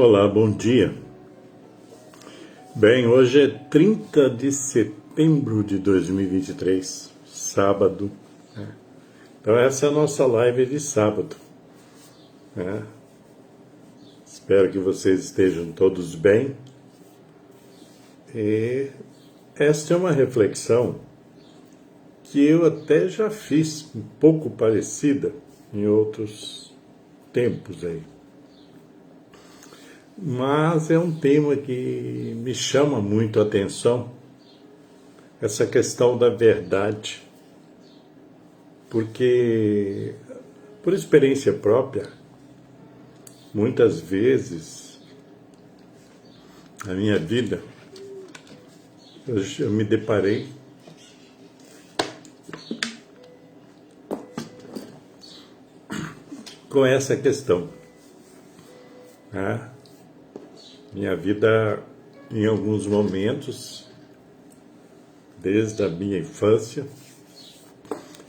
Olá, bom dia. Bem, hoje é 30 de setembro de 2023, sábado. Então essa é a nossa live de sábado. né? Espero que vocês estejam todos bem. E esta é uma reflexão que eu até já fiz, um pouco parecida em outros tempos aí. Mas é um tema que me chama muito a atenção, essa questão da verdade, porque, por experiência própria, muitas vezes na minha vida eu me deparei com essa questão. Minha vida, em alguns momentos, desde a minha infância,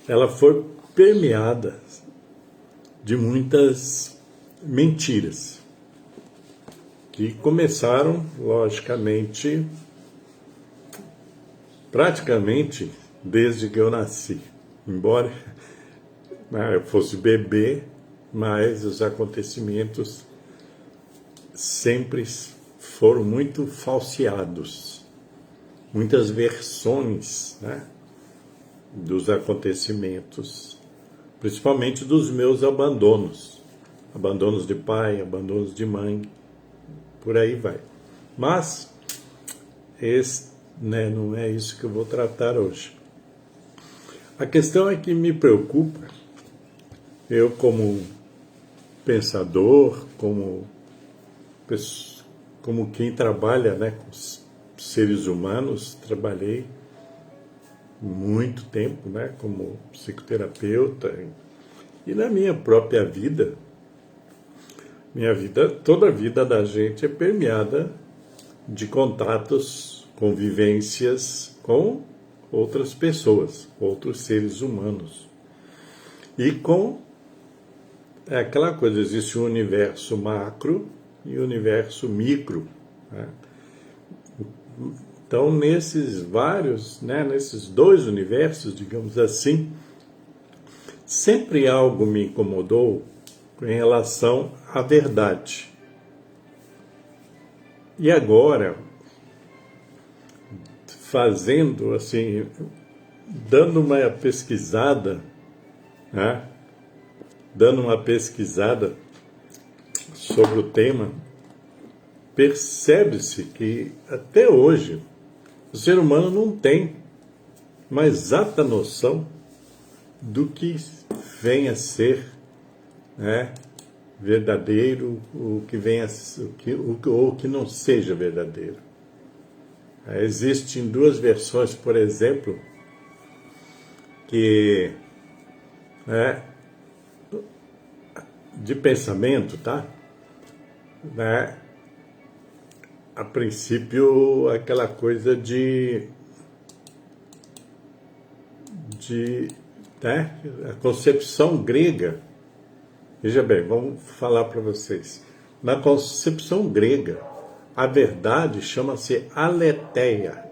ela foi permeada de muitas mentiras, que começaram, logicamente, praticamente desde que eu nasci. Embora eu fosse bebê, mas os acontecimentos sempre foram muito falseados, muitas versões, dos acontecimentos, principalmente dos meus abandonos de pai, abandonos de mãe, por aí vai. Mas não é isso que eu vou tratar hoje. A questão é que me preocupa, eu como pensador, como quem trabalha com seres humanos, trabalhei muito tempo como psicoterapeuta, e na minha própria vida, toda a vida da gente é permeada de contatos, convivências com outras pessoas, outros seres humanos. E é aquela coisa, existe um universo macro e o universo micro. Então, nesses dois universos, digamos assim, sempre algo me incomodou em relação à verdade. E agora, fazendo assim, dando uma pesquisada sobre o tema, percebe-se que até hoje o ser humano não tem uma exata noção do que vem a ser verdadeiro, o que não seja verdadeiro. Existem duas versões, por exemplo, que de pensamento, a princípio, aquela coisa a concepção grega. Veja bem, vamos falar para vocês. Na concepção grega, a verdade chama-se aletheia,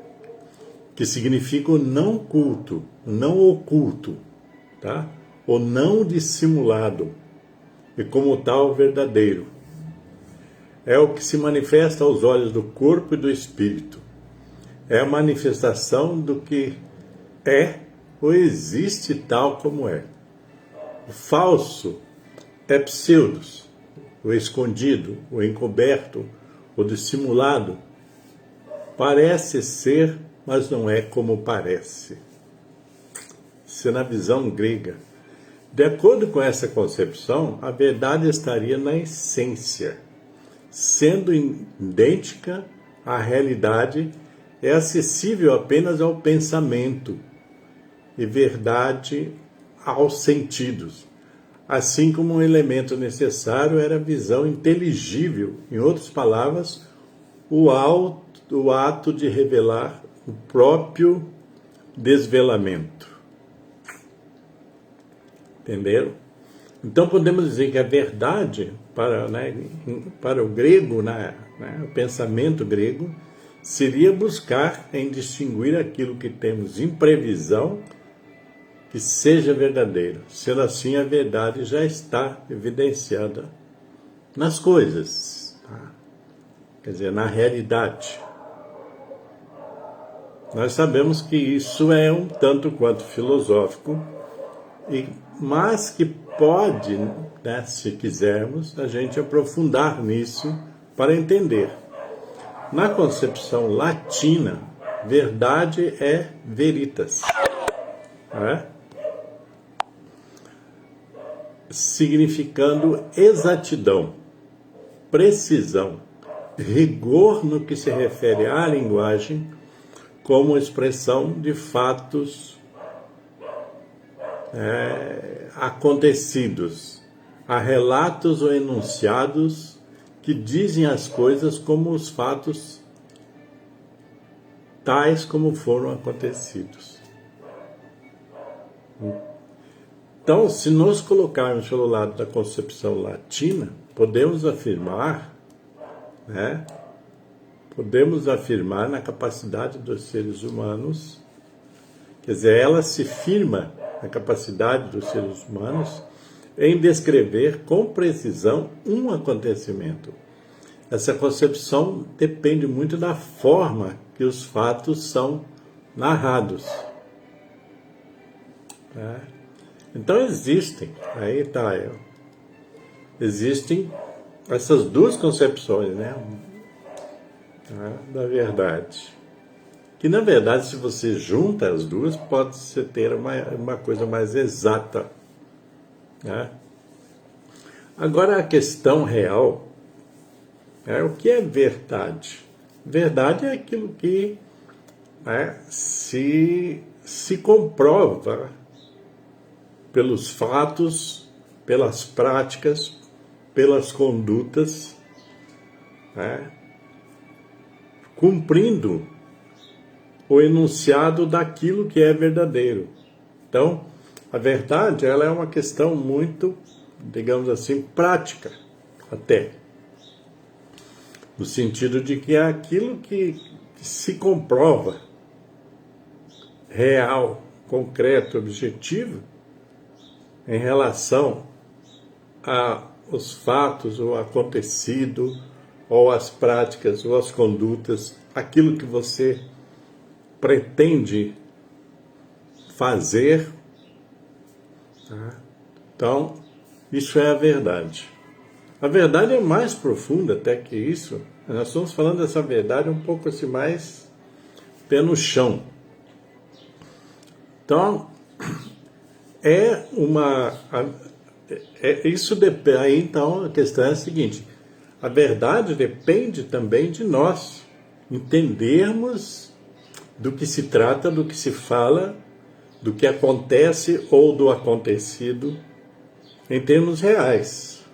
que significa o não culto, o não oculto, o não dissimulado, e como tal verdadeiro. É o que se manifesta aos olhos do corpo e do espírito. É a manifestação do que é ou existe tal como é. O falso é pseudos, o escondido, o encoberto, o dissimulado. Parece ser, mas não é como parece. Isso é na visão grega. De acordo com essa concepção, a verdade estaria na essência. Sendo idêntica à realidade, é acessível apenas ao pensamento e verdade aos sentidos, assim como um elemento necessário era a visão inteligível, em outras palavras, o ato de revelar o próprio desvelamento. Entenderam? Então podemos dizer que a verdade, para o grego, o pensamento grego, seria buscar em distinguir aquilo que temos em previsão que seja verdadeiro. Sendo assim, a verdade já está evidenciada nas coisas, tá? Quer dizer, na realidade. Nós sabemos que isso é um tanto quanto filosófico, mas que pode, né, se quisermos, a gente aprofundar nisso para entender. Na concepção latina, verdade é veritas, né? Significando exatidão, precisão, rigor no que se refere à linguagem, como expressão de fatos acontecidos, a relatos ou enunciados que dizem as coisas como os fatos tais como foram acontecidos. Então, se nos colocarmos pelo lado da concepção latina, podemos afirmar na capacidade dos seres humanos, quer dizer, ela se firma na capacidade dos seres humanos em descrever com precisão um acontecimento. Essa concepção depende muito da forma que os fatos são narrados. Então existem essas duas concepções, da verdade. Que, na verdade, se você junta as duas, pode-se ter uma coisa mais exata. Agora, a questão real é o que é verdade. Verdade é aquilo que se comprova pelos fatos, pelas práticas, pelas condutas, cumprindo o enunciado daquilo que é verdadeiro. Então, a verdade, ela é uma questão muito, digamos assim, prática, até. No sentido de que é aquilo que se comprova, real, concreto, objetivo, em relação aos fatos, ou acontecido, ou as práticas, ou as condutas, aquilo que você pretende fazer. Então, isso é a verdade. A verdade é mais profunda até que isso. Nós estamos falando dessa verdade um pouco assim mais pé no chão. Então, aí então a questão é a seguinte: a verdade depende também de nós entendermos do que se trata, do que se fala, do que acontece ou do acontecido em termos reais.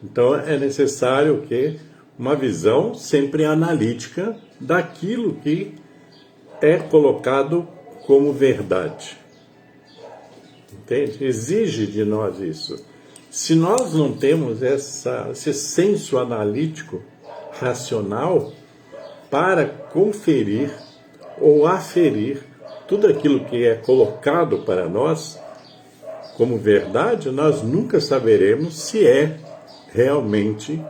Então é necessário que uma visão sempre analítica daquilo que é colocado como verdade. Entende? Exige de nós isso. Se nós não temos esse senso analítico, racional, para conferir ou aferir tudo aquilo que é colocado para nós como verdade, nós nunca saberemos se é realmente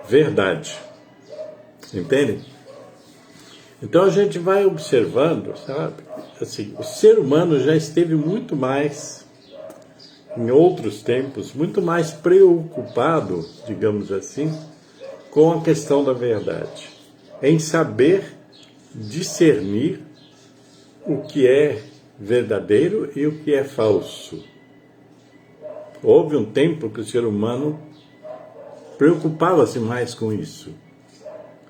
verdade. Entende? Então a gente vai observando, sabe? Assim, o ser humano já esteve muito mais, em outros tempos, muito mais preocupado, digamos assim, com a questão da verdade, em saber discernir o que é verdadeiro e o que é falso. Houve um tempo que o ser humano preocupava-se mais com isso,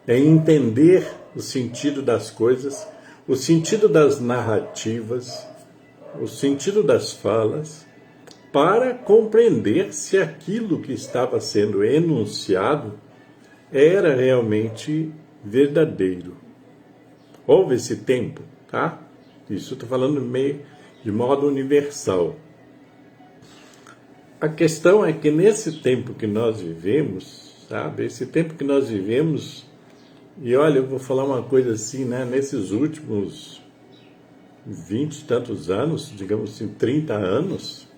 em entender o sentido das coisas, o sentido das narrativas, o sentido das falas, para compreender se aquilo que estava sendo enunciado era realmente verdadeiro. Houve esse tempo, tá? Isso estou falando meio de modo universal. a questão é que nesse tempo que nós vivemos, sabe? Esse tempo que nós vivemos, e olha, eu vou falar uma coisa assim, né? Nesses últimos 20 e tantos anos, digamos assim, 30 anos,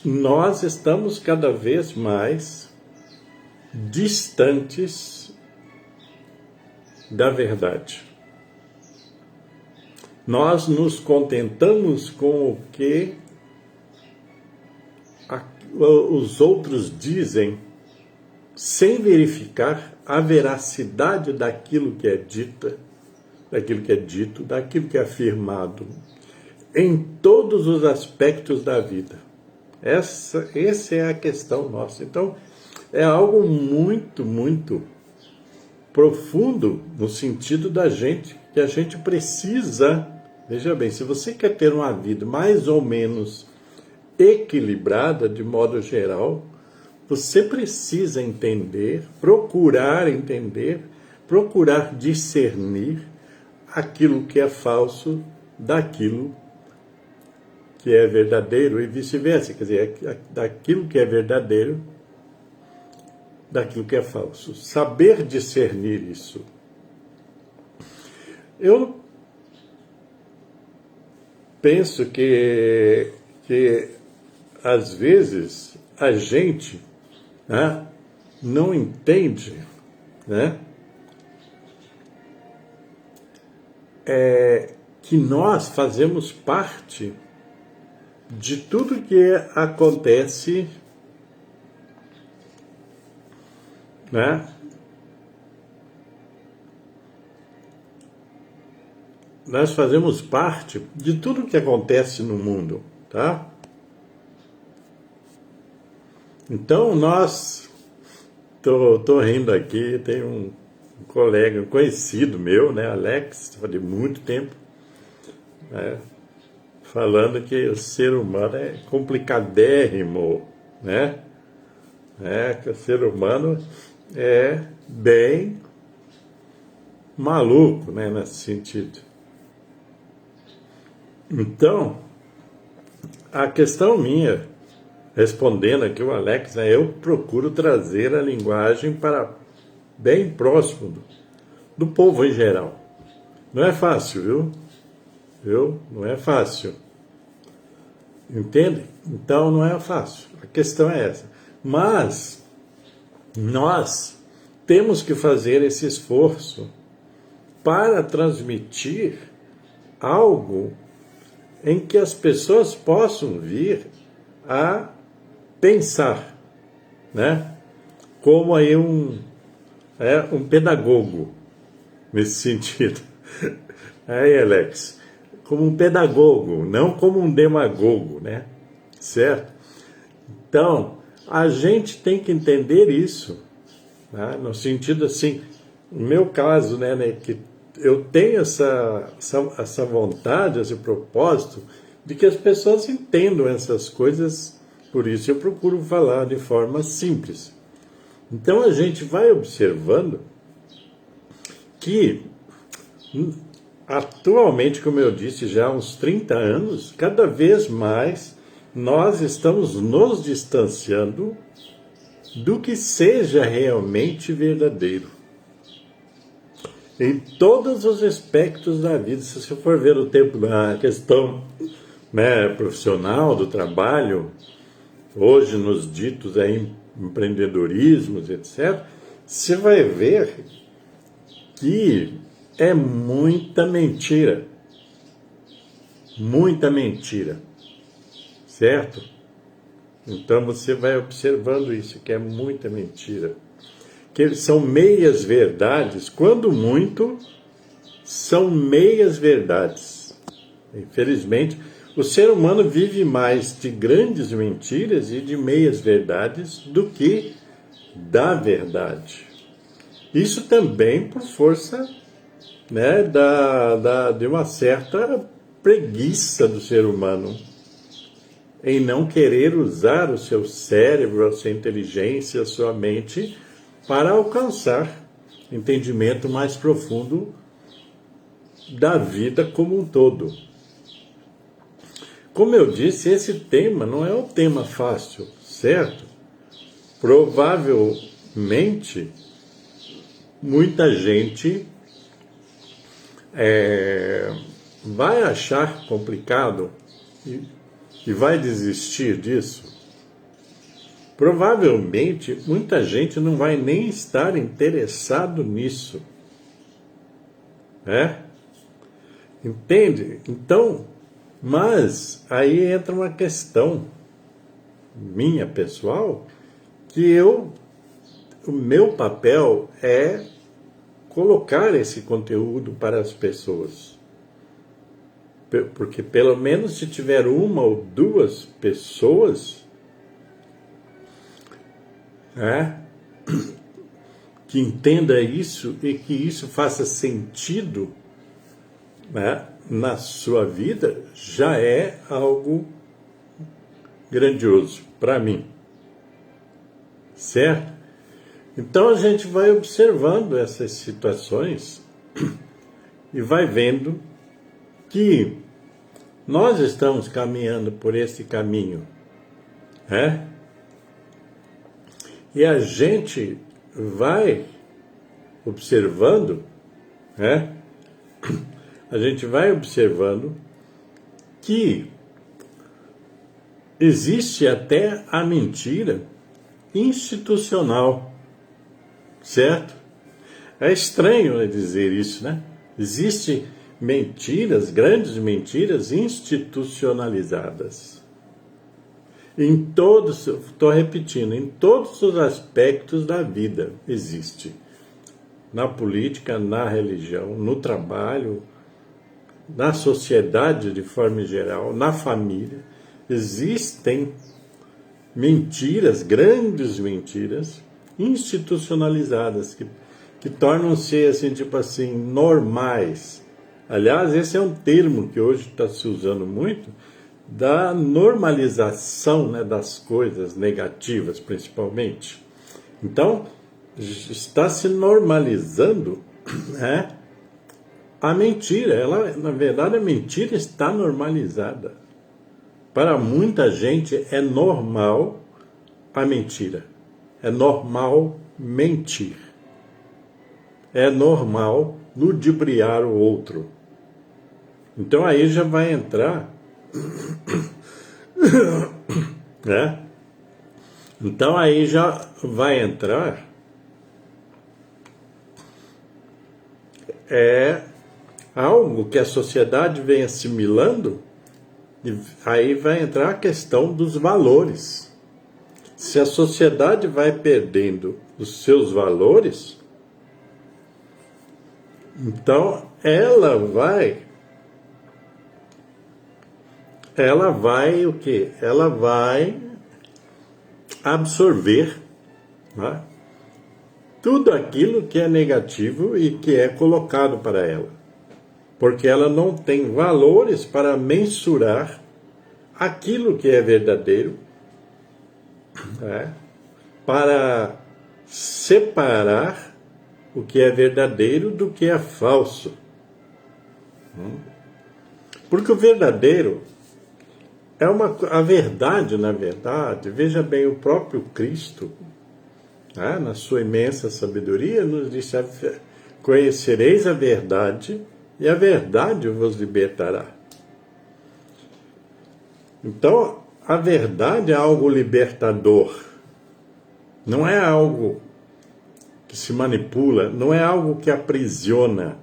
nós estamos cada vez mais distantes da verdade. Nós nos contentamos com o que os outros dizem, sem verificar a veracidade daquilo que é dita, daquilo que é dito, daquilo que é afirmado, em todos os aspectos da vida. Essa é a questão nossa. Então, é algo muito, muito profundo no sentido da gente, que a gente precisa. Veja bem, se você quer ter uma vida mais ou menos equilibrada, de modo geral, você precisa entender, procurar discernir aquilo que é falso daquilo que é verdadeiro e vice-versa, quer dizer, daquilo que é verdadeiro daquilo que é falso. Saber discernir isso. Eu penso que às vezes a gente, né, não entende, né, que nós fazemos parte de tudo que acontece, né? Nós fazemos parte de tudo que acontece no mundo, tá? Então tô rindo aqui, tem um colega, um conhecido meu, né, Alex, de muito tempo, né, falando que o ser humano é complicadérrimo, né? Que o ser humano é bem maluco, né, nesse sentido. Então, a questão minha, respondendo aqui o Alex, né, eu procuro trazer a linguagem para bem próximo do povo em geral. Não é fácil, viu? Não é fácil. Entende? Então não é fácil. A questão é essa. Mas nós temos que fazer esse esforço para transmitir algo em que as pessoas possam vir a pensar, né? Como aí um pedagogo, nesse sentido. Aí, Alex, como um pedagogo, não como um demagogo, né? Certo? Então, a gente tem que entender isso, né? No sentido assim, no meu caso, né, que eu tenho essa vontade, esse propósito de que as pessoas entendam essas coisas, por isso eu procuro falar de forma simples. Então a gente vai observando que atualmente, como eu disse, já há uns 30 anos, cada vez mais nós estamos nos distanciando do que seja realmente verdadeiro. Em todos os aspectos da vida, se você for ver o tempo na questão, né, profissional, do trabalho, hoje nos ditos aí, empreendedorismos, etc., você vai ver que é muita mentira, certo? Então você vai observando isso, que é muita mentira, que são meias verdades, quando muito, são meias verdades. Infelizmente, o ser humano vive mais de grandes mentiras e de meias verdades do que da verdade. Isso também por força, né, de uma certa preguiça do ser humano em não querer usar o seu cérebro, a sua inteligência, a sua mente para alcançar entendimento mais profundo da vida como um todo. como eu disse, esse tema não é um tema fácil, certo? Provavelmente, muita gente vai achar complicado e vai desistir disso. Provavelmente, muita gente não vai nem estar interessado nisso. Entende? Então, mas aí entra uma questão minha, pessoal, que o meu papel é colocar esse conteúdo para as pessoas. Porque pelo menos se tiver uma ou duas pessoas que entenda isso e que isso faça sentido, na sua vida, já é algo grandioso para mim, certo? Então a gente vai observando essas situações e vai vendo que nós estamos caminhando por esse caminho, e a gente vai observando, a gente vai observando que existe até a mentira institucional, certo? É estranho dizer isso, né? Existem mentiras, grandes mentiras institucionalizadas. Em todos, estou repetindo, em todos os aspectos da vida existe. Na política, na religião, no trabalho, na sociedade de forma geral, na família, existem mentiras, grandes mentiras, institucionalizadas, que tornam-se, assim, tipo assim, normais. Aliás, esse é um termo que hoje está se usando muito, da normalização, das coisas negativas, principalmente. Então, está se normalizando, a mentira. Na verdade, a mentira está normalizada. Para muita gente é normal a mentira. É normal mentir. É normal ludibriar o outro. Então aí já vai entrar, Então aí já vai entrar algo que a sociedade vem assimilando, e aí vai entrar a questão dos valores. Se a sociedade vai perdendo os seus valores, então ela vai o quê? Ela vai absorver, tudo aquilo que é negativo e que é colocado para ela. Porque ela não tem valores para mensurar aquilo que é verdadeiro, para separar o que é verdadeiro do que é falso. Porque o verdadeiro a verdade, na verdade, veja bem, o próprio Cristo, na sua imensa sabedoria, nos disse: conhecereis a verdade e a verdade vos libertará. Então, a verdade é algo libertador, não é algo que se manipula, não é algo que aprisiona,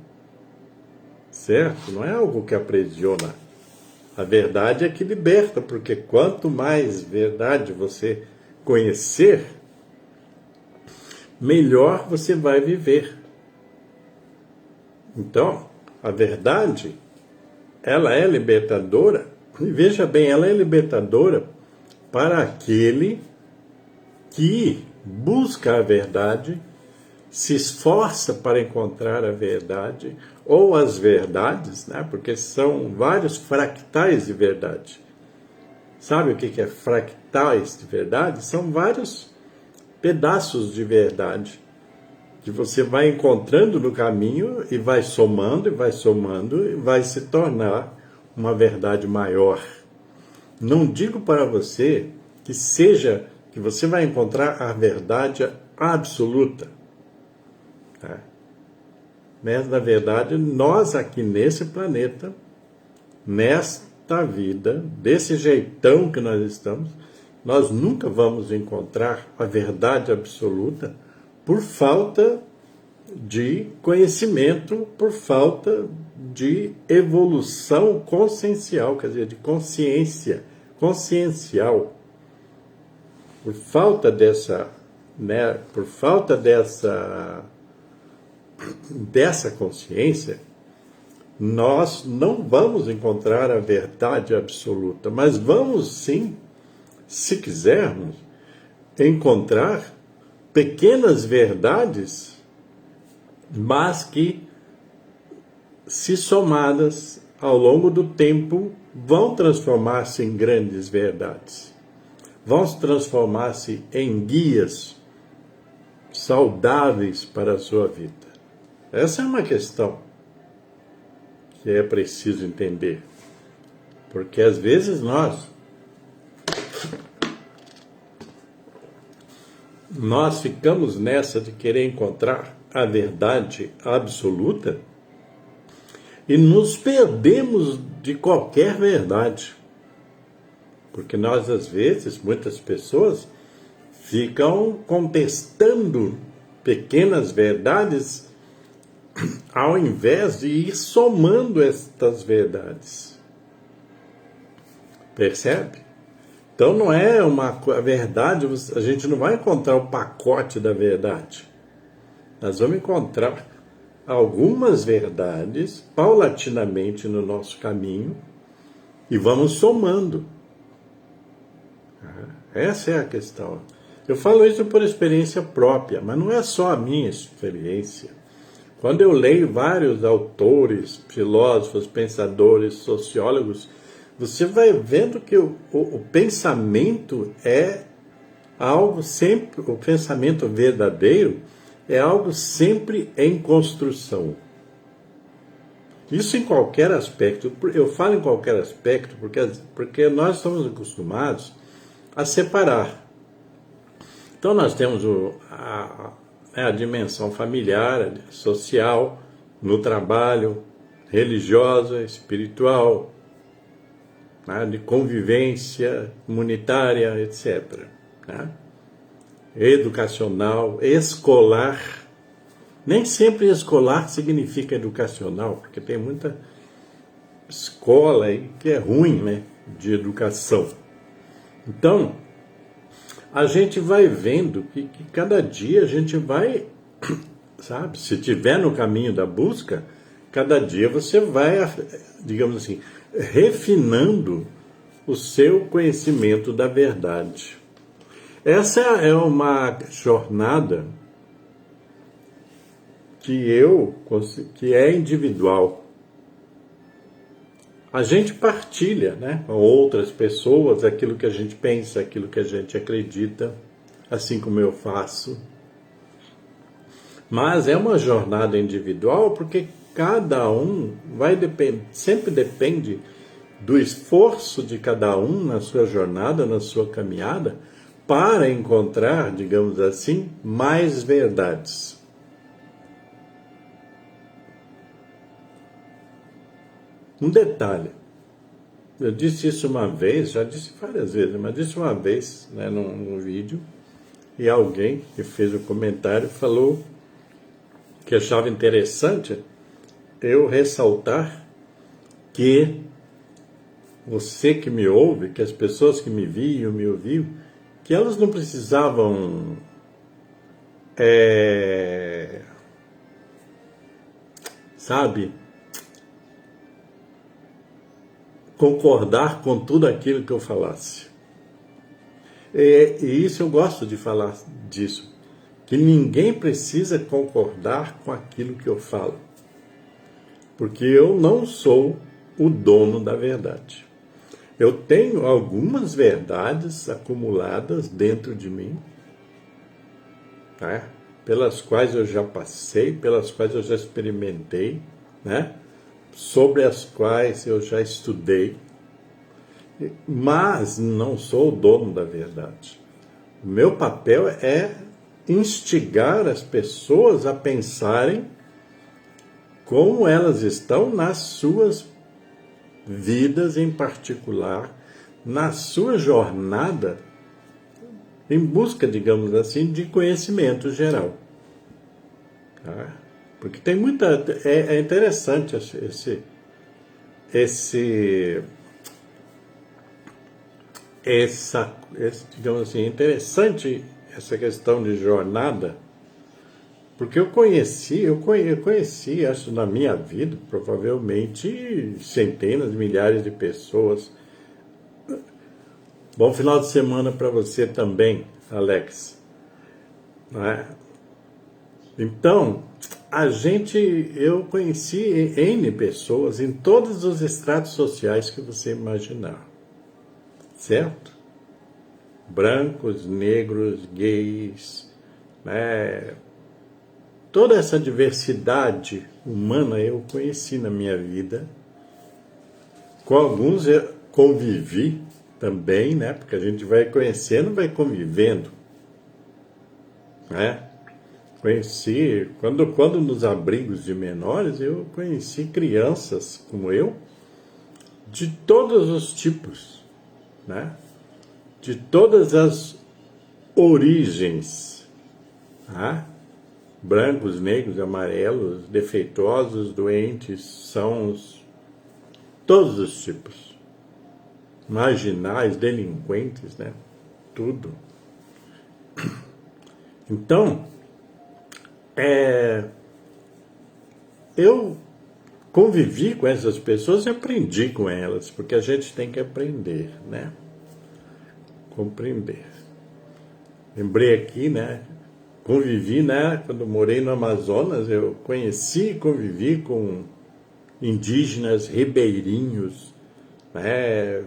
certo? Não é algo que aprisiona. A verdade é que liberta, porque quanto mais verdade você conhecer, melhor você vai viver. Então, a verdade, ela é libertadora, e veja bem, ela é libertadora para aquele que busca a verdade, se esforça para encontrar a verdade, ou as verdades, porque são vários fractais de verdade. Sabe o que é fractais de verdade? São vários pedaços de verdade que você vai encontrando no caminho e vai somando, e vai somando, e vai se tornar uma verdade maior. Não digo para você que você vai encontrar a verdade absoluta. Tá? Mas, na verdade, nós aqui nesse planeta, nesta vida, desse jeitão que nós estamos, nós nunca vamos encontrar a verdade absoluta por falta de conhecimento, por falta de evolução consciencial, quer dizer, de consciência, consciencial. Por falta dessa consciência, nós não vamos encontrar a verdade absoluta, mas vamos sim, se quisermos, encontrar pequenas verdades, mas que, se somadas ao longo do tempo, vão transformar-se em grandes verdades. Vão transformar-se em guias saudáveis para a sua vida. Essa é uma questão que é preciso entender. Porque às vezes nós ficamos nessa de querer encontrar a verdade absoluta e nos perdemos de qualquer verdade. Porque nós, às vezes, muitas pessoas ficam contestando pequenas verdades ao invés de ir somando estas verdades. Percebe? Então não é a verdade, a gente não vai encontrar o pacote da verdade. Nós vamos encontrar algumas verdades paulatinamente no nosso caminho e vamos somando. Essa é a questão. Eu falo isso por experiência própria, mas não é só a minha experiência. Quando eu leio vários autores, filósofos, pensadores, sociólogos, você vai vendo que o pensamento é algo sempre, o pensamento verdadeiro é algo sempre em construção. Isso em qualquer aspecto. Eu falo em qualquer aspecto porque nós estamos acostumados a separar. Então nós temos a dimensão familiar, social, no trabalho, religiosa, espiritual, né, de convivência comunitária, etc. Né? Educacional, escolar. Nem sempre escolar significa educacional, porque tem muita escola aí que é ruim, né, de educação. Então, a gente vai vendo que cada dia a gente vai, sabe, se estiver no caminho da busca, cada dia você vai, digamos assim, refinando o seu conhecimento da verdade. Essa é uma jornada que é individual. A gente partilha, né, com outras pessoas aquilo que a gente pensa, aquilo que a gente acredita, assim como eu faço. Mas é uma jornada individual porque cada um sempre depende do esforço de cada um na sua jornada, na sua caminhada, para encontrar, digamos assim, mais verdades. Um detalhe, eu disse isso uma vez, já disse várias vezes, mas disse uma vez, né, num vídeo, e alguém que fez o comentário falou que achava interessante eu ressaltar que você que me ouve, que as pessoas que me viam, me ouviam, que elas não precisavam concordar com tudo aquilo que eu falasse. E isso eu gosto de falar disso, que ninguém precisa concordar com aquilo que eu falo, porque eu não sou o dono da verdade. Eu tenho algumas verdades acumuladas dentro de mim, tá? Pelas quais eu já passei, pelas quais eu já experimentei, né? Sobre as quais eu já estudei. mas não sou o dono da verdade. O meu papel é instigar as pessoas a pensarem como elas estão nas suas vidas em particular, na sua jornada em busca, digamos assim, de conhecimento geral. Tá? Porque tem muita... É interessante digamos assim, é interessante essa questão de jornada, porque eu conheci, acho, na minha vida, provavelmente centenas, milhares de pessoas. Bom final de semana para você também, Alex. Né? Então, eu conheci N pessoas em todos os estratos sociais que você imaginar. Certo? Brancos, negros, gays, né? Toda essa diversidade humana eu conheci na minha vida. Com alguns eu convivi também, né? Porque a gente vai conhecendo, vai convivendo, né? Conheci, quando nos abrigos de menores, eu conheci crianças como eu, de todos os tipos, né? De todas as origens, né? Brancos, negros, amarelos, defeituosos, doentes, sãos, todos os tipos, marginais, delinquentes, né? Tudo. Então, eu convivi com essas pessoas e aprendi com elas, porque a gente tem que aprender, né? Compreender. Lembrei aqui, né? Convivi, né? Quando morei no Amazonas, eu conheci e convivi com indígenas, ribeirinhos, né?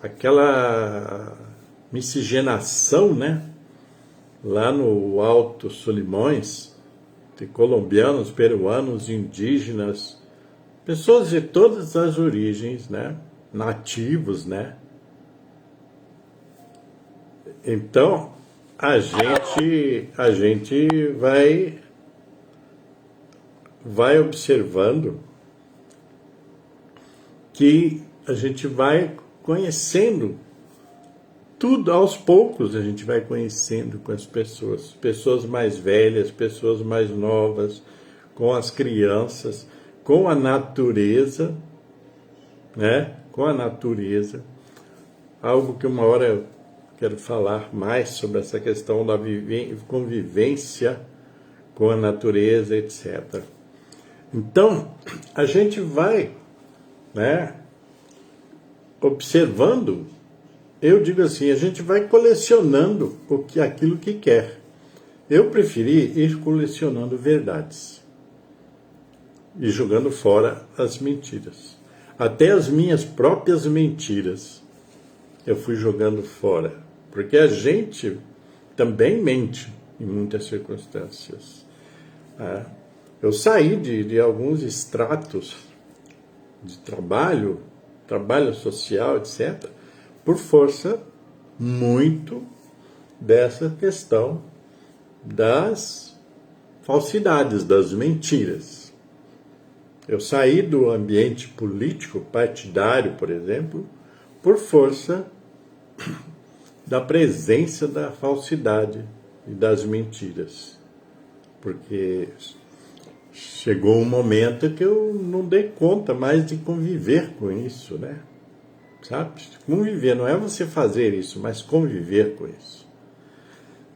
Aquela miscigenação, né? Lá no Alto Solimões, de colombianos, peruanos, indígenas, pessoas de todas as origens, né? Nativos, né? Então, a gente vai observando que a gente vai conhecendo tudo, aos poucos a gente vai conhecendo com as pessoas mais velhas, pessoas mais novas, com as crianças, com a natureza, né? Com a natureza. Algo que uma hora eu quero falar mais sobre essa questão da convivência com a natureza, etc. Então, a gente vai, né, observando, eu digo assim, a gente vai colecionando aquilo que quer. Eu preferi ir colecionando verdades e jogando fora as mentiras. Até as minhas próprias mentiras eu fui jogando fora. Porque a gente também mente em muitas circunstâncias. Eu saí de alguns estratos de trabalho social, etc., por força muito dessa questão das falsidades, das mentiras. Eu saí do ambiente político, partidário, por exemplo, por força da presença da falsidade e das mentiras. Porque chegou um momento que eu não dei conta mais de conviver com isso, né? Sabe? Conviver, não é você fazer isso, mas conviver com isso.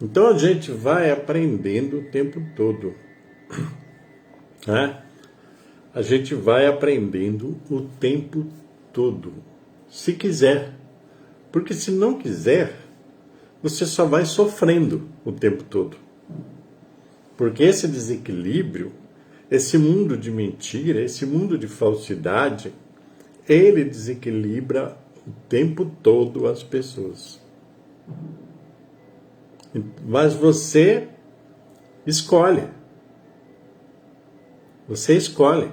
Então a gente vai aprendendo o tempo todo, né? A gente vai aprendendo o tempo todo, se quiser. Porque se não quiser, você só vai sofrendo o tempo todo. Porque esse desequilíbrio, esse mundo de mentira, esse mundo de falsidade, ele desequilibra o tempo todo as pessoas. Mas você escolhe. Você escolhe.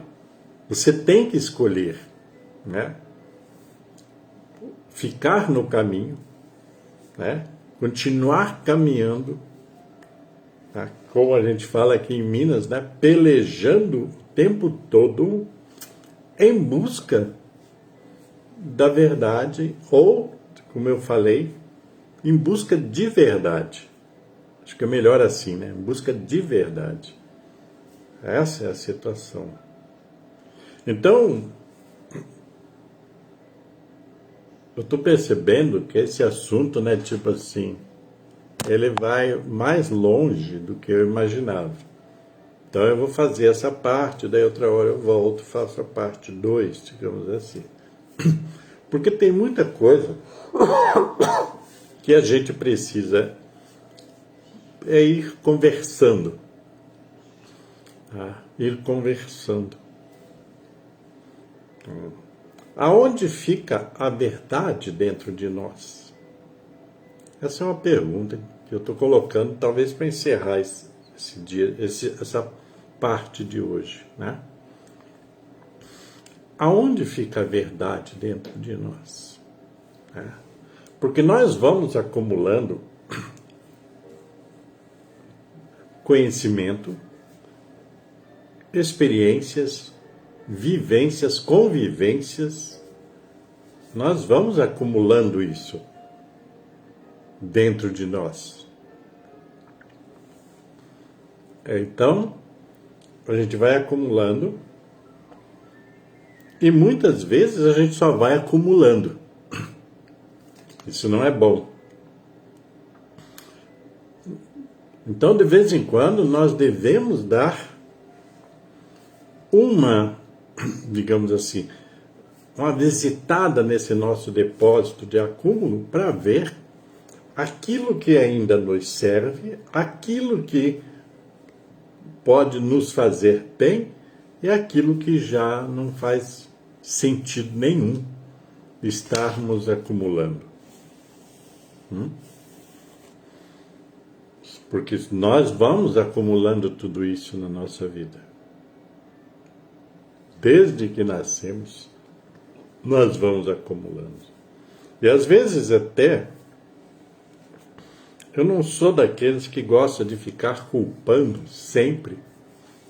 Você tem que escolher, né? ficar no caminho, né? Continuar caminhando, tá? Como a gente fala aqui em Minas, né? Pelejando o tempo todo em busca da verdade, ou, como eu falei, em busca de verdade. Acho que é melhor assim, né? Em busca de verdade. Essa é a situação. Então, eu estou percebendo que esse assunto, né, tipo assim, ele vai mais longe do que eu imaginava. Então eu vou fazer essa parte, daí outra hora eu volto, faço a parte 2, digamos assim. Porque tem muita coisa que a gente precisa ir conversando. Tá? Ir conversando. Aonde fica a verdade dentro de nós? Essa é uma pergunta que eu estou colocando, talvez para encerrar esse dia, essa parte de hoje, né? Aonde fica a verdade dentro de nós? Né? Porque nós vamos acumulando conhecimento, experiências, vivências, convivências, nós vamos acumulando isso dentro de nós. Então, a gente vai acumulando e muitas vezes a gente só vai acumulando. Isso não é bom. Então, de vez em quando, nós devemos dar uma, digamos assim, uma visitada nesse nosso depósito de acúmulo para ver aquilo que ainda nos serve, aquilo que pode nos fazer bem e aquilo que já não faz sentido nenhum estarmos acumulando. Porque nós vamos acumulando tudo isso na nossa vida. Desde que nascemos, nós vamos acumulando. E às vezes até, eu não sou daqueles que gosta de ficar culpando sempre,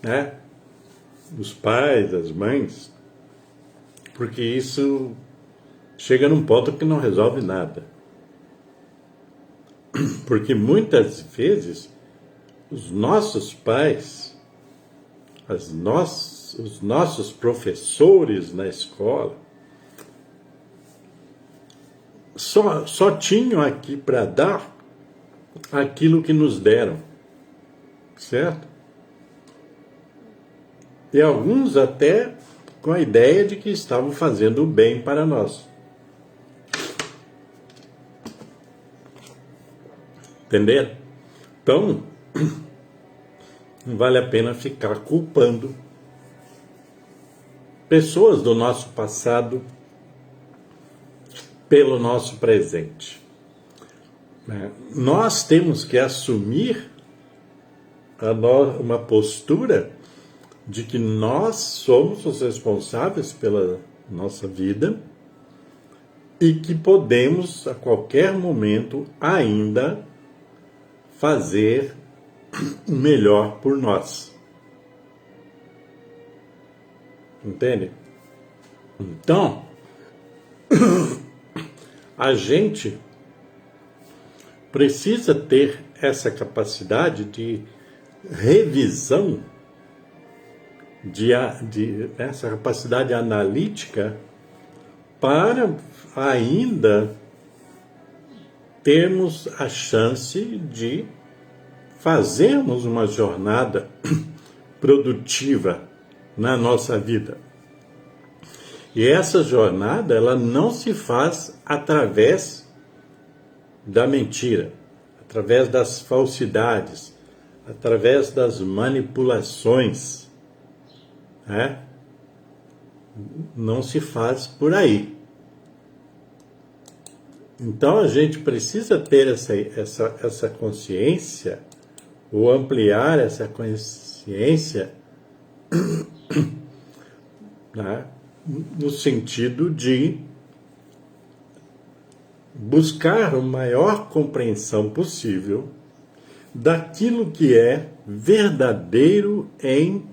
né, os pais, as mães, porque isso chega num ponto que não resolve nada. Porque muitas vezes os nossos pais, os nossos professores na escola, só tinham aqui para dar aquilo que nos deram, certo? E alguns até com a ideia de que estavam fazendo o bem para nós. Entenderam? Então, não vale a pena ficar culpando pessoas do nosso passado pelo nosso presente. Nós temos que assumir uma postura de que nós somos os responsáveis pela nossa vida e que podemos, a qualquer momento, ainda fazer o melhor por nós. Entende? Então, a gente precisa ter essa capacidade de revisão, essa capacidade analítica, para ainda termos a chance de fazermos uma jornada produtiva na nossa vida. E essa jornada, ela não se faz através da mentira, através das falsidades, através das manipulações, né? Não se faz por aí. Então a gente precisa ter essa consciência, ou ampliar essa consciência, né? No sentido de buscar a maior compreensão possível daquilo que é verdadeiro em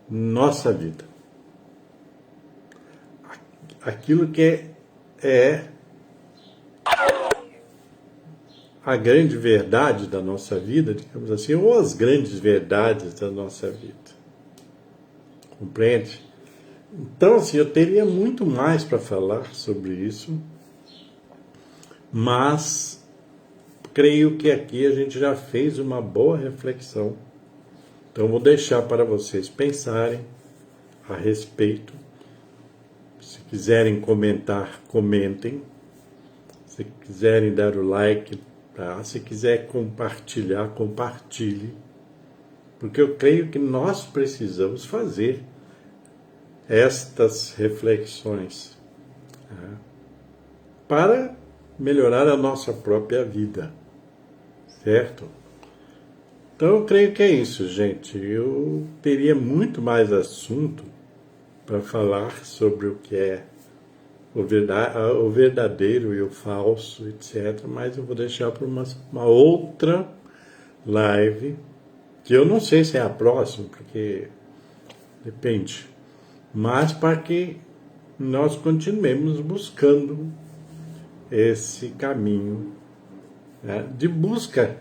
nossa vida. Aquilo que é a grande verdade da nossa vida, digamos assim, ou as grandes verdades da nossa vida. Compreende? Então, assim, eu teria muito mais para falar sobre isso, mas creio que aqui a gente já fez uma boa reflexão. Então, vou deixar para vocês pensarem a respeito. Se quiserem comentar, comentem. Se quiserem dar o like, tá? Se quiser compartilhar, compartilhe. Porque eu creio que nós precisamos fazer estas reflexões, tá? Para melhorar a nossa própria vida, certo? Então eu creio que é isso, gente. Eu teria muito mais assunto para falar sobre o que é o verdadeiro e o falso, etc. Mas eu vou deixar para uma outra live, que eu não sei se é a próxima, porque depende. Mas para que nós continuemos buscando esse caminho, né, de busca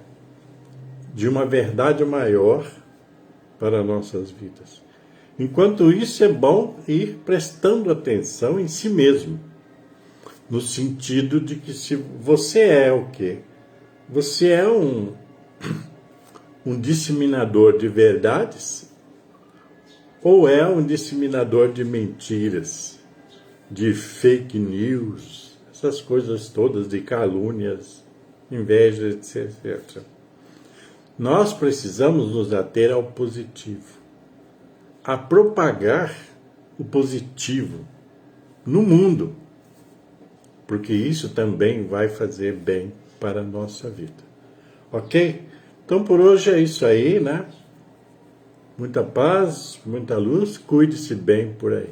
de uma verdade maior para nossas vidas. Enquanto isso, é bom ir prestando atenção em si mesmo, no sentido de que se você é o quê? Você é um disseminador de verdades ou é um disseminador de mentiras, de fake news, essas coisas todas, de calúnias, inveja, etc. Nós precisamos nos ater ao positivo, a propagar o positivo no mundo, porque isso também vai fazer bem para a nossa vida. Ok? Então por hoje é isso aí, né? Muita paz, muita luz, cuide-se bem por aí.